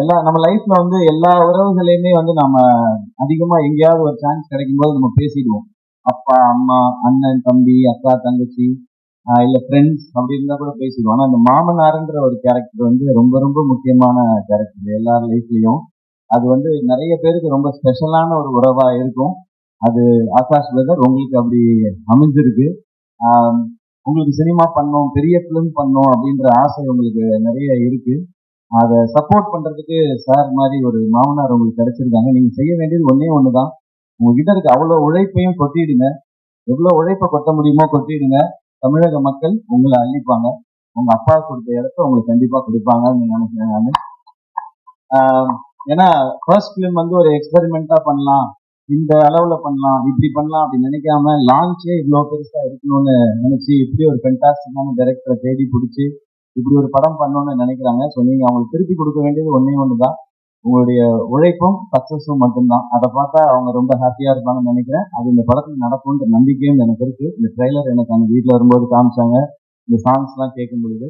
எல்லா நம்ம லைஃப்ல வந்து எல்லா உறவுகளையுமே வந்து நம்ம அதிகமா எங்கேயாவது ஒரு சான்ஸ் கிடைக்கும் போது நம்ம பேசிடுவோம். அப்பா, அம்மா, அண்ணன், தம்பி, அக்கா, தங்கச்சி, இல்ல ஃப்ரெண்ட்ஸ் அப்படி இருந்தா கூட பேசிடுவோம். ஆனா இந்த மாமனாருன்ற ஒரு கேரக்டர் வந்து ரொம்ப ரொம்ப முக்கியமான கேரக்டர் எல்லார் லைஃப்லயும். அது வந்து நிறைய பேருக்கு ரொம்ப ஸ்பெஷலான ஒரு உறவா இருக்கும். அது ஆகாஷ் பிரதர் உங்களுக்கு அப்படி அமைஞ்சிருக்கு. ஆஹ் உங்களுக்கு சினிமா பண்ணணும், பெரிய பிலிம் பண்ணணும் அப்படின்ற ஆசை உங்களுக்கு நிறைய இருக்கு. அதை சப்போர்ட் பண்றதுக்கு சார் மாதிரி ஒரு மாமனார் உங்களுக்கு கிடைச்சிருக்காங்க. நீங்க செய்ய வேண்டியது ஒன்னே ஒண்ணுதான். உங்ககிட்ட இருக்க அவ்வளவு உழைப்பையும் கொட்டிடுங்க. எவ்வளவு உழைப்பை கொட்ட முடியுமோ கொட்டிடுங்க. தமிழக மக்கள் உங்களை அள்ளிப்பாங்க. உங்க அப்பா கொடுத்த இடத்த உங்களுக்கு கண்டிப்பா கொடுப்பாங்கன்னு நினைக்கிறேன் நானு. ஏன்னா ஃபர்ஸ்ட் பிலிம் வந்து ஒரு எக்ஸ்பெரிமெண்டா பண்ணலாம், இந்த அளவுல பண்ணலாம், இப்படி பண்ணலாம் அப்படின்னு நினைக்காம லான்ச்சே இவ்வளவு பெருசா இருக்கணும்னு நினைச்சு இப்படி ஒரு ஃபென்டாஸ்டிக்கான டைரக்டரை தேடி பிடிச்சி இப்படி ஒரு படம் பண்ணணும்னு நினைக்கிறாங்க. ஸோ நீங்க அவங்களுக்கு திருப்பி கொடுக்க வேண்டியது ஒன்னே ஒண்ணுதான், உங்களுடைய உழைப்பும் சக்சஸும் மட்டும்தான். அதை பார்த்தா அவங்க ரொம்ப ஹாப்பியா இருப்பாங்கன்னு நினைக்கிறேன். அது இந்த படத்துல நடக்கும்ன்ற நம்பிக்கையும் எனக்கு இருக்கு. இந்த ட்ரெய்லர் எனக்கு அந்த வீட்டில் வரும்போது காமிச்சாங்க, இந்த சாங்ஸ் எல்லாம் கேட்கும் பொழுது